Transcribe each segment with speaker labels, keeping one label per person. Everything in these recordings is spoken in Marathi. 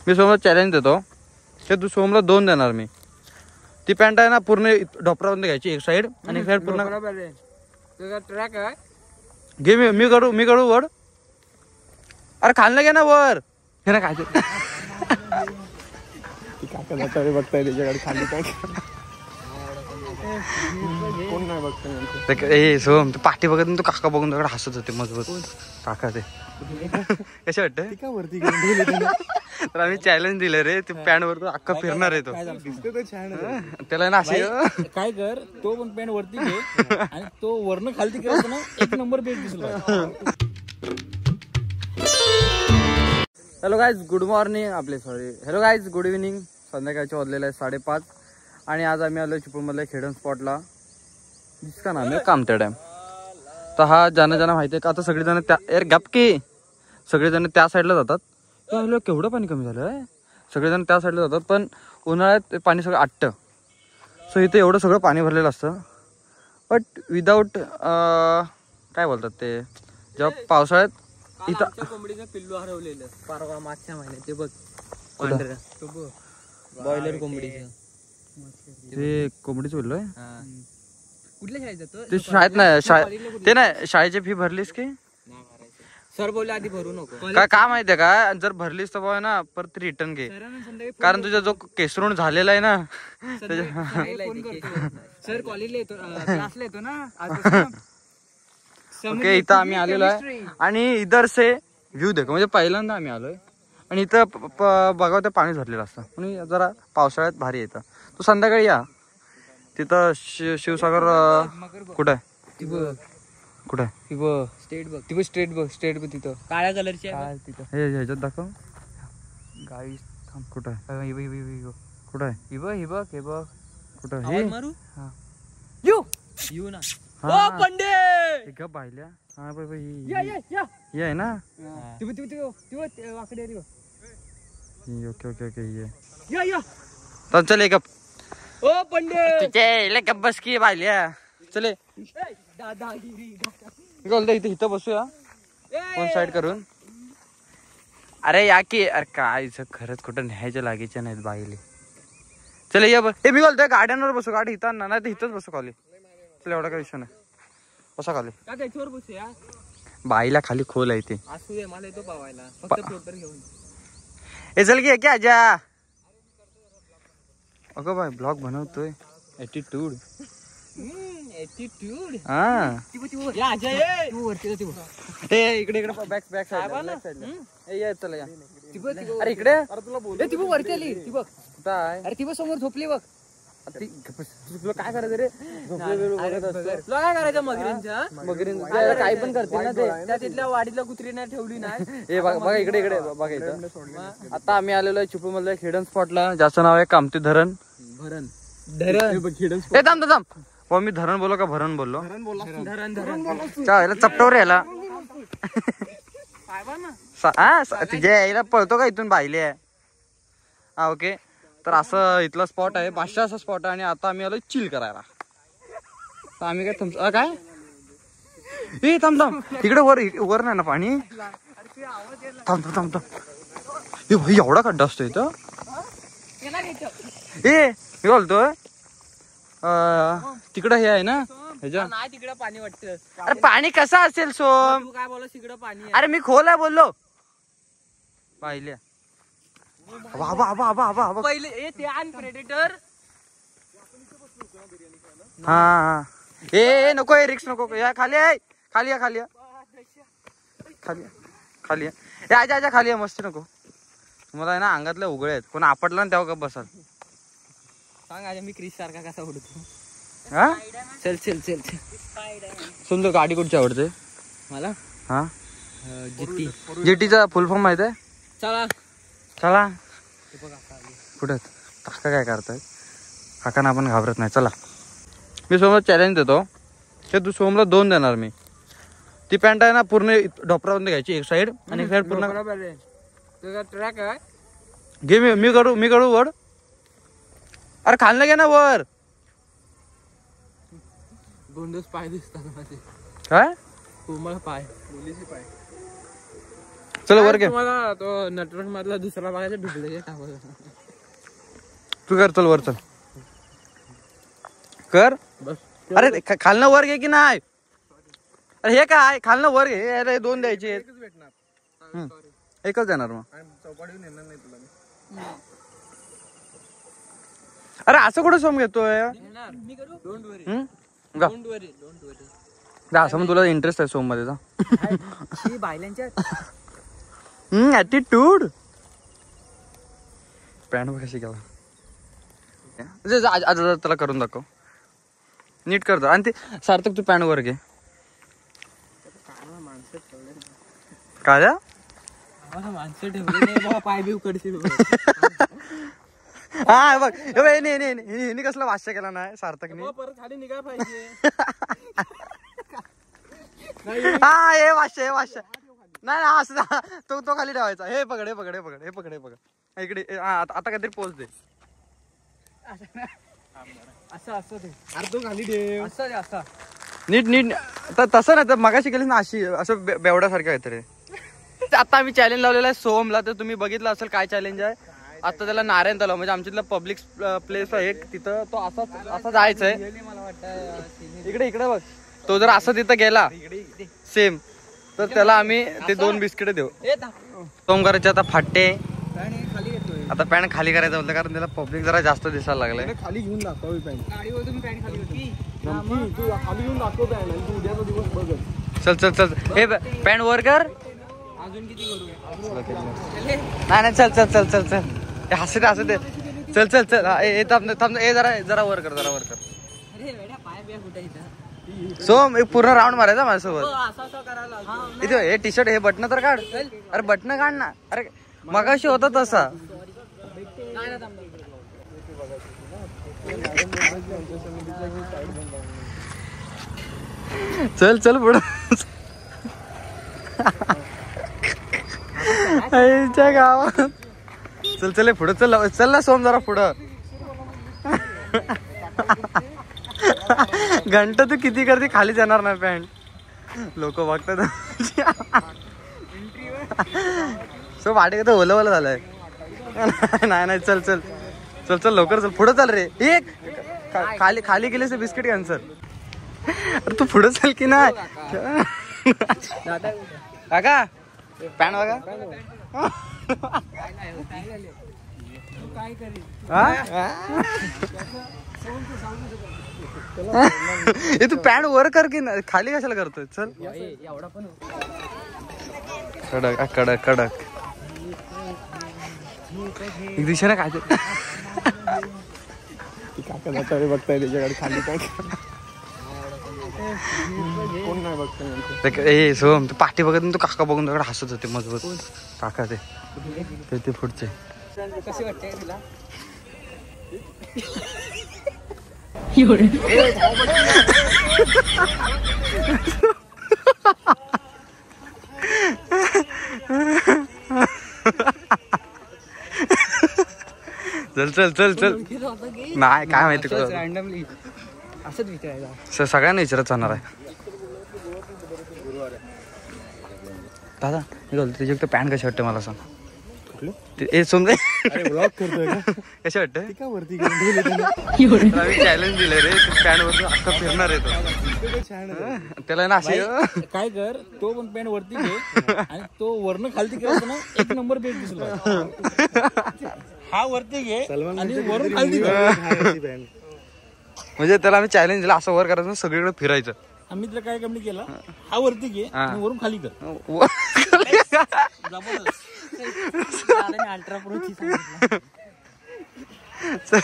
Speaker 1: मी सोमला चॅलेंज देतो, ते तू सोमला 2 देणार मी. ती पॅन्ट आहे ना पूर्ण ढोपरापर्यंत घ्यायची एक साईड आणि एक साईड पूर्ण
Speaker 2: ट्रॅक आहे.
Speaker 1: घे. मी कडू वड. अरे खाल्लं घे ना वर. हे ना काय
Speaker 3: बघताय त्याच्याकडे खाली काय कोण नाही बघताय.
Speaker 1: सोम तू पाठी बघत तू काका बघून तुझ्याकडे हसत होते मजबूत काका ते. कशा वाटतं
Speaker 3: का वरती
Speaker 1: तर आम्ही चॅलेंज दिलं रे, ते पॅन्ट वर अख्खा फिरणार आहे तो. त्याला ना असे
Speaker 2: काय कर, तो पण पॅन्ट वरती घे आणि तो वरनं खालती करतो ना, एक नंबर पेज दिसला.
Speaker 1: Hello guys, good morning. Hello guys, good evening. संध्याकाळचे वाजलेले आहे 5:30 आणि आज आम्ही आलो चिपळूणमधल्या खेडन स्पॉटला, जिसका नाम आहे कामते डॅम. तर हा ज्यांना माहिती आहे का, आता सगळेजण त्या गपकी सगळेजण त्या साईडला जातात. केवढं पाणी कमी झालं आहे. सगळेजण त्या साईडला जातात, पण उन्हाळ्यात पाणी सगळं आटतं. सो इथे एवढं सगळं पाणी भरलेलं असतं, बट विदाऊट काय बोलतात ते, जेव्हा पावसाळ्यात इथं
Speaker 2: कोंबडीचं पिल्लू हरवलेलं परवा मागच्या महिन्यात. ते बघ बॉयलर कोंबडीचं.
Speaker 1: ते कोंबडीच बोललोय.
Speaker 2: कुठल्या शाळेत जातो
Speaker 1: ते शाळेत नाही, ते नाही शाळेची फी भरलीस की
Speaker 2: सर बोलले आधी भरू नको.
Speaker 1: काय माहितीये का, जर भरलीस तर बघ ना परत रिटर्न घे, कारण तुझा जो केसरून झालेला आहे ना.
Speaker 2: सर कॉलेजला येतो, क्लासला येतो ना.
Speaker 1: ओके, इथं आम्ही आलेलो आहे आणि इधर से व्ह्यू देखो, म्हणजे पहिल्यांदा आम्ही आलोय आणि इथं बघा ते पाणी भरलेलं असतं, म्हणून जरा पावसाळ्यात भारी येतं. तू संध्याकाळी या तिथं. शिवसागर कुठं आहे? कुठं आहे?
Speaker 2: स्टेट बघ तिथं, स्टेट बघ तिथं काळ्या कलरची तिथं.
Speaker 1: हे ह्याच्यात दाखव गाडी. कुठं आहे? कुठं आहे?
Speaker 2: हे बघ
Speaker 1: कुठं हे
Speaker 2: मारू येऊ ना.
Speaker 1: पंडे पाहिल्या. हा बाई ही आहे ना.
Speaker 2: वाकडे
Speaker 1: ओके तर चल एक
Speaker 2: ओ पंडे
Speaker 1: गप बस की पाहिल्या. चले बोलतो इथं बसूया कोण साईड करून. अरे या की, अरे काय खरंच कुठं न्यायच्या लागेच्या नाहीत बाईले. चले या हे मी बोलतोय गाड्यांवर बसू, गाडी इथं ना, नाही तर इथंच बसू खाली. चल एवढा काय विषय नाही, बसा खाली.
Speaker 2: त्याच्यावर बसूया.
Speaker 1: बाईला खाली खोल आहे ते.
Speaker 2: असू दे, मला येतो पावायला, फक्त फ्लोटर घेऊन.
Speaker 1: हे चल की क्या जा. अगं बाय ब्लॉग बनवतोय. ऍटिट्यूड हा. इकडे बॅक साईड. चला या. अरे इकडे
Speaker 2: वरती आली ती बघ. अरे ती बघ समोर झोपली बघ.
Speaker 1: तुला काय करायचं रे?
Speaker 2: तुला काय करायचं मगरींच्या
Speaker 1: काही पण करते ना ते.
Speaker 2: त्या तिथल्या वाडीतल्या कुत्रीने ठेवली नाही.
Speaker 1: हे बघा इकडे बघा इथं. आता आम्ही आलेलो आहे चिपळूणमधल्या खेडन स्पॉटला, ज्याचं नाव आहे कामती धरण. हे थांब हो, मी धरण बोललो का भरण बोललो? धरण चपटवर याला तिच्या यायला पळतो का इथून बाहिले. हा ओके, तर असं इथला स्पॉट आहे, 500 असा स्पॉट आहे. आणि आता आम्ही आलो चिल करायला. तर आम्ही काय तुमचं काय ए थांब तिकडे वर नाही ना पाणी. थांब एवढा खड्डा असतो इथं. मी बोलतोय तिकडं हे आहे ना ह्याच्या.
Speaker 2: तिकडं पाणी वाटतं.
Speaker 1: अरे पाणी कसं असेल सोम?
Speaker 2: काय बोला तिकडं पाणी.
Speaker 1: अरे मी खोल आहे बोललो. पाहिल्या
Speaker 2: पहिले ते आण प्रेडेटर.
Speaker 1: हा ए नको, रिक्स नको. या खाली आहे, खाली आजा खाली आहे. मस्ती नको. तुम्हाला आहे ना अंगातल्या उघळे आहेत, कोण आपटला ना तेव्हा गप बसाल.
Speaker 2: सांग आज मी क्रिश सारखा कसा उडतो.
Speaker 1: हा
Speaker 2: चल
Speaker 1: सुंदर. गाडी कुठची आवडते
Speaker 2: मला?
Speaker 1: हा
Speaker 2: जीटीचा
Speaker 1: फुल फॉर्म माहित आहे? चला कुठे काका काय करतायत? काकांना आपण घाबरत नाही. चला मी सोमला चॅलेंज देतो, हे तू सोमला 2 देणार मी. ती पॅन्ट आहे ना पूर्ण ढोपरापर्यंत घ्यायची एक साईड आणि एक साईड पूर्ण.
Speaker 2: ट्रॅक आहे.
Speaker 1: घे. मी कडू वड. अरे खाल्लं घे ना वर.
Speaker 2: गोंडस पाय दिसतात माझे.
Speaker 1: काय
Speaker 2: कोमळ पाय, मुलीचे पाय.
Speaker 1: चल वर घे.
Speaker 3: मला तो नेटवर्क मधला दुसरा बघायचा ढुकले टाकला.
Speaker 1: तू कर, चल वर चल कर. अरे खालनं वर घे की नाही. अरे हे काय खालनं वर घे. अरे 2 द्यायचे. एकच देणार मग.
Speaker 3: चौपाटीहून येणार नाही तुला.
Speaker 1: अरे असं कुठं सोम घेतोय. असं मग तुला इंटरेस्ट आहे सोम मध्ये जा. ऍटिट्यूड पॅन्ट बघ कशी केला. त्याला करून दाखव. नीट करतो. आणि ते सार्थक तू पॅन्ट वर घे. काय
Speaker 3: माणसं ठेवले पाय बी उकडशील.
Speaker 1: हा बघ हिने कसला वाश्य केला नाही सार्थकने.
Speaker 3: परत खाली निघा पाहिजे.
Speaker 1: हा हे वाश्य नाही असं तो खाली ठेवायचा. हे पकड इकडे. आता काहीतरी पोच दे.
Speaker 3: असं ते अरे तो खाली ठेव. असं
Speaker 1: नीट तसं नाही तर मगाशी केलीस ना अशी असं बेवड्यासारखं काहीतरी. आता आम्ही चॅलेंज लावलेला आहे सोमला. तर तुम्ही बघितलं असेल काय चॅलेंज आहे. आता त्याला नारायण तलाव म्हणजे आमच्या पब्लिक प्लेस आहे तिथं. तो असा जायचंय. इकडे बघ. तो जर असं तिथं गेला सेम तर त्याला आम्ही ते 2 बिस्किट देऊ. सोमवारचे आता फाटे. आता पॅन्ट खाली करायचं होतं कारण त्याला पब्लिक जरा जास्त दिसायला लागलंय.
Speaker 3: खाली घेऊन दाखव पॅन्ट. तू खाली घेऊन दाखव पॅन्ट आणि तू उद्याचा दिवस बघ.
Speaker 1: चल हे पॅन्ट वर कर.
Speaker 3: अजून किती करू.
Speaker 1: नाही चल हसते चल थांब. जरा वर कर. सोम एक पूर्ण राऊंड मारायचा माझ्यासोबत. इथे हे टी शर्ट हे बटन तर काढ. अरे बटन काढ ना. अरे मगाशी होता तसा. चल पुढं. गावात चल पुढं चल ना सोम जरा पुढं. घंटा तू किती करते खाली जाणार नाही पॅन्ट. लोक बघतात. सो वाटे का ओलं झालंय. नाही चल लवकर चल पुढं चल रे. एक खाली गेले बिस्किट कॅन्सर. अरे तू पुढं चल की नाही. काका पॅन्ट बघा. हे तू पॅन्ट वर कर की नाही खाली कशाला करतोय. चल कडक एक दिशेने काय
Speaker 3: बघताय त्याच्याकडे खाली काय. कोण नाही बघताय.
Speaker 1: ए सोम तू पाठी बघत तू काका बघून तुझ्याकडे हसत होते मजबूत. काका ते पुढचे.
Speaker 3: कशी वाटते तुला.
Speaker 1: चल नाही काय माहिती
Speaker 3: रँडमली असंच विचारायला.
Speaker 1: सगळ्यांना विचारत जाणार आहे. दादा मी बोलतो तुझ्या पॅन्ट कशी वाटते मला सांग. समजा कशी वाटते. चॅलेंज दिलं रे पॅन्ट वरती अख्खा फिरणार आहे तो. त्याला ना असे
Speaker 2: काय कर तो पण पॅन्ट वरती घे आणि तो वरनं खालती केला ना 1 नंबर पेज दिसला. हा वरती घे आणि वरून खालती घे.
Speaker 1: म्हणजे त्याला आम्ही चॅलेंज दिला असं वर करायचं सगळीकडे फिरायचं.
Speaker 2: आम्ही तर काय कमी केला हा वरती घे आणि वरून खाली कर.
Speaker 1: चल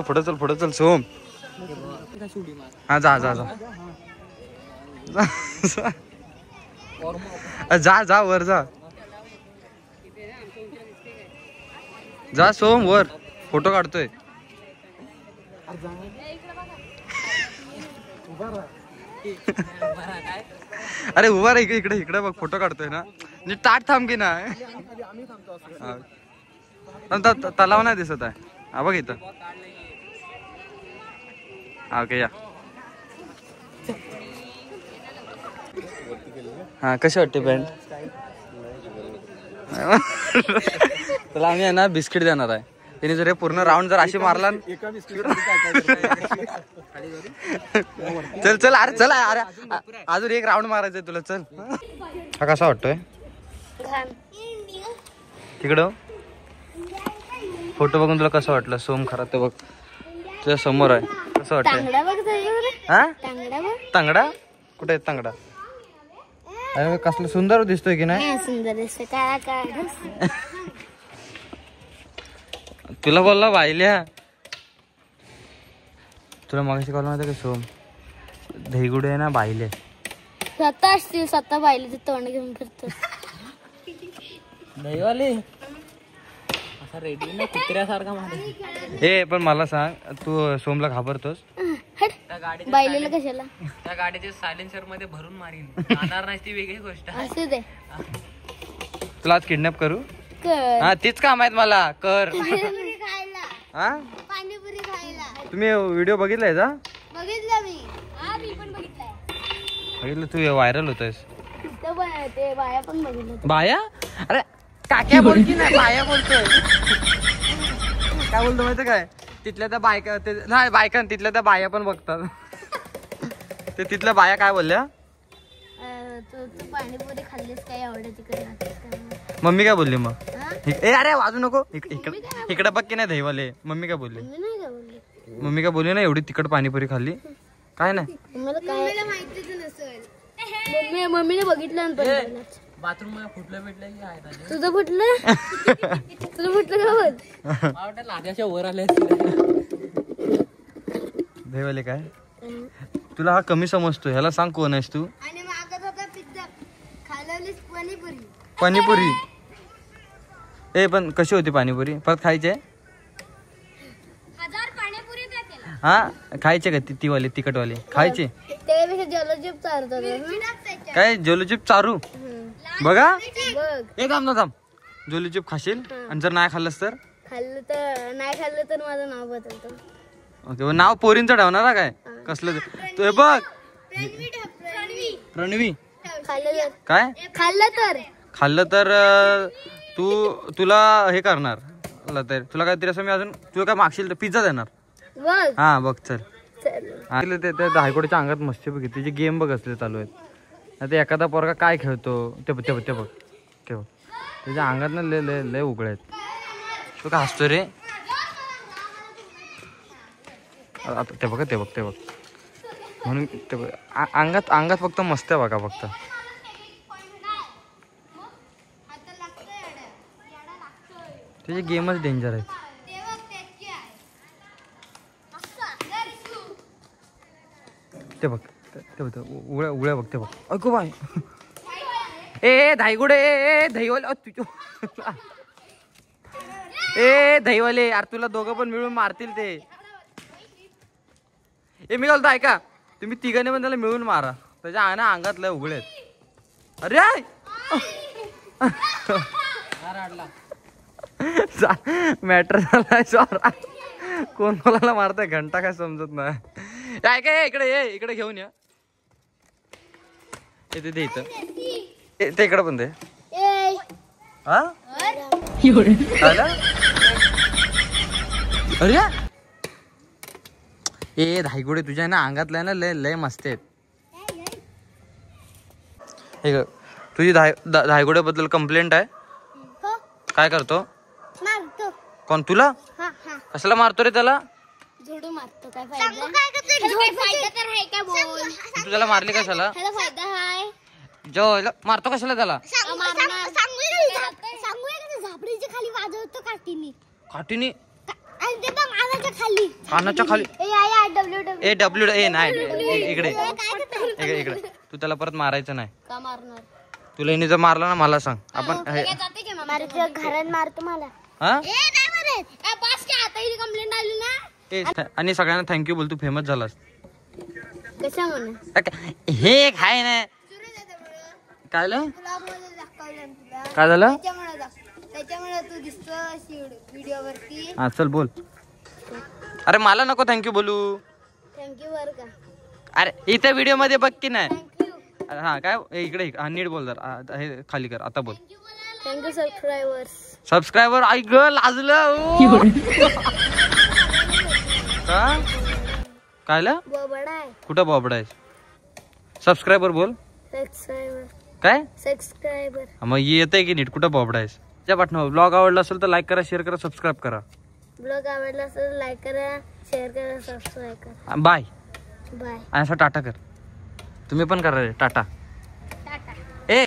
Speaker 1: पुढं चल सोम. हा जा वर जा सोम वर फोटो काढतोय. अरे उभा रे इकडे बघ फोटो काढतोय ना. नीट ताट थांब की ना. तलाव नाही दिसत आहे. हा बघ इथं. ओके या. हा कशी वाटते पॅन्ट. तुला आम्ही आहे ना बिस्किट देणार आहे. त्याने जर हे पूर्ण राऊंड जर अशी मारला चल चल अरे चल अरे अजून एक राऊंड मारायचंय तुला. चल हा कसा वाटतोय तिकडं फोटो बघून तुला कसं वाटलं? सोम खरा ते बघ तुझ्या समोर आहे. कसं वाटतंय? हा तांगडा कुठे आहे तांगडा? अरे कसलं सुंदर दिसतोय की नाही?
Speaker 4: सुंदर दिसतोय. काय
Speaker 1: तुला बोलला बायल्या. तुला मागाशी कॉल माहिती का सोम? दहीगुडे आहे ना बायले
Speaker 4: स्वतः असतील. स्वतः बायले तोंड घेऊन फिरतो.
Speaker 3: दहीवाले असा रेडी ना कुत्र्यासारखा मारे.
Speaker 1: ए पण मला सांग, तू सोमला घाबरतोस?
Speaker 4: बायलेला कशाला?
Speaker 3: त्या गाडीच्या सायलेन्सर मध्ये भरून मारीन. जाणार नाही ती वेगळी गोष्ट.
Speaker 4: असू दे.
Speaker 1: तुला आज किडनॅप करू?
Speaker 4: कर.
Speaker 1: हा तीच काम आहेत मला. कर.
Speaker 4: पाणीपुरी खायला.
Speaker 1: हा
Speaker 4: पाणीपुरी खायला.
Speaker 1: तुम्ही व्हिडिओ बघितलाय का?
Speaker 4: बघितलं मी. हा मी पण बघितलाय.
Speaker 1: बघितलं तू व्हायरल होतोयस.
Speaker 4: तिथं पण ते बाया पण बघितलं.
Speaker 1: बाया? अरे काक्या बोल की नाही बाया बोलतोय. काय बोलतो माहिती काय? तिथल्या त्या बायका नाही बायका तिथल्या त्या बाया पण बघतात. ते तिथल्या बाया काय बोलल्या?
Speaker 4: तू पाणीपुरी खाल्लीस काय एवढं तिकडे?
Speaker 1: मम्मी काय बोलली मग? ए अरे वाजू नको. इकडे बघ की नाही दहीवाले. मम्मी काय बोलली? मम्मी काय बोलली ना एवढी तिखट पाणीपुरी खाल्ली? काय नाही
Speaker 4: माहितीच नसेल. मम्मीने बघितलं पण.
Speaker 3: बाथरूम मध्ये फुटलं भेटलं की आहे.
Speaker 4: तुझं फुटलं? तुझं फुटलं का बोल?
Speaker 3: वाटतं लाद्याच्या वर आले.
Speaker 1: दहीवाले काय तुला हा कमी समजतो? ह्याला सांग कोण आहेस तू?
Speaker 4: आणि मागत होता पिझ्झा खाल्लीस पाणीपुरी.
Speaker 1: पाणीपुरी? ए पण कशी होती पाणीपुरी? परत खायची आहे?
Speaker 4: 1000 पाणीपुरी द्या त्याला.
Speaker 1: हा खायचे का ती वाले तिखटवाले खायचे?
Speaker 4: त्यापेक्षा जलजीप चारतो.
Speaker 1: काय जोलूचिप चारू? बघा
Speaker 4: बघ.
Speaker 1: ए थांब ना थांब. जोलूचिप खाशील आणि जर नाही खाल्लंस तर?
Speaker 4: खाल्लं तर नाही खाल्लं तर माझं नाव बदलतो.
Speaker 1: ओके नाव पोरींचं ठेवणार काय? कसलं तू हे बघ रणवी काय खाल्लं तर तुला हे करणार. तुला काहीतरी असं मी अजून तुला काय मागशील तर पिझ्झा देणार. हा बघ चल. ते हायकोर्टच्या अंगात मस्ती बघ तिची गेम बघ असले चालू आहेत. ते एखादा पोरगा काय खेळतो ते बघ ते बघ ते बघ त्याच्या अंगात ना लय उघडे आहेत. तू काय हसतो रे? ते बघ म्हणून ते बघ अंगात फक्त मस्त आहे बघा फक्त. त्याची गेमच डेंजर आहे. ते बघ उघड्या बघ ते बघ. अगो बाय ए धाईगुडे ए दहीवाले ए दहीवाले यार तुला दोघं पण मिळून मारतील ते. ए मी बोलतो ऐका तुम्ही तिघांनी पण त्याला मिळून मारा. त्याच्या ना अंगात लय उघडे आहेत. अरे मॅटर झालाय सॉरा. कोण कोणाला मारताय घंटा काय समजत नाही. काय काय इकडे घेऊन या. ते इथं ते इकडे पण दे. हा अरे ए धाईगुडे तुझ्या ना अंगातल्या ना लय मस्त आहेत. हे तुझी धायगुडे बद्दल कंप्लेंट आहे. काय करतो? कोण तुला? कशाला मारतो रे त्याला?
Speaker 4: झोडू मारतो. काय फायदा तर आहे का बोल?
Speaker 1: तू त्याला मारली कशाला?
Speaker 4: त्याला फायदा आहे.
Speaker 1: जो मारतो कशाला त्याला?
Speaker 4: झापडीच्या खाली वाजवतो काठीने.
Speaker 1: काठीने?
Speaker 4: आणि ते पण कानाच्या खाली.
Speaker 1: कानाच्या खाली?
Speaker 4: ए
Speaker 1: डब्ल्यू ए नाही इकडे तू त्याला परत मारायचं नाही.
Speaker 4: का मारणार?
Speaker 1: तुला हिने जर मारला ना मला सांग. आपण
Speaker 4: घरात मारतो मला.
Speaker 1: हा
Speaker 4: कंप्लेंट आली ना.
Speaker 1: आणि सगळ्यांना थँक्यू बोल. तू फेमस झालास.
Speaker 4: कशा म्हणून?
Speaker 1: हे एक आहे ना. काय झालं?
Speaker 4: त्याच्यामुळे तू दिसतो व्हिडिओ वरती.
Speaker 1: हा चल बोल. अरे मला नको थँक्यू बोलू.
Speaker 4: थँक्यू बर का?
Speaker 1: अरे इथे व्हिडिओ मध्ये बघ की नाही.
Speaker 4: थँक्यू.
Speaker 1: हा काय इकडे नीट बोल जर हे खाली कर. आता बोल.
Speaker 4: Thank you subscribers.
Speaker 1: सबस्क्रायबर ऐक ग लाजलं का कायला
Speaker 4: बबडा आहे.
Speaker 1: कुठं बॉबडा आहे सबस्क्रायबर बोल
Speaker 4: सबस्क्रायबर.
Speaker 1: काय
Speaker 4: सबस्क्रायबर.
Speaker 1: मग येतंय की नीट कुठं बॉबडा आहेस त्या पाठनं ब्लॉग आवडला असेल तर लाईक करा शेअर करा सबस्क्राईब करा
Speaker 4: ब्लॉग आवडला असेल लाईक करा शेअर करा सबस्क्राईब करा.
Speaker 1: Bye
Speaker 4: bye.
Speaker 1: आणि असं टाटा कर तुम्ही पण करा रे टाटा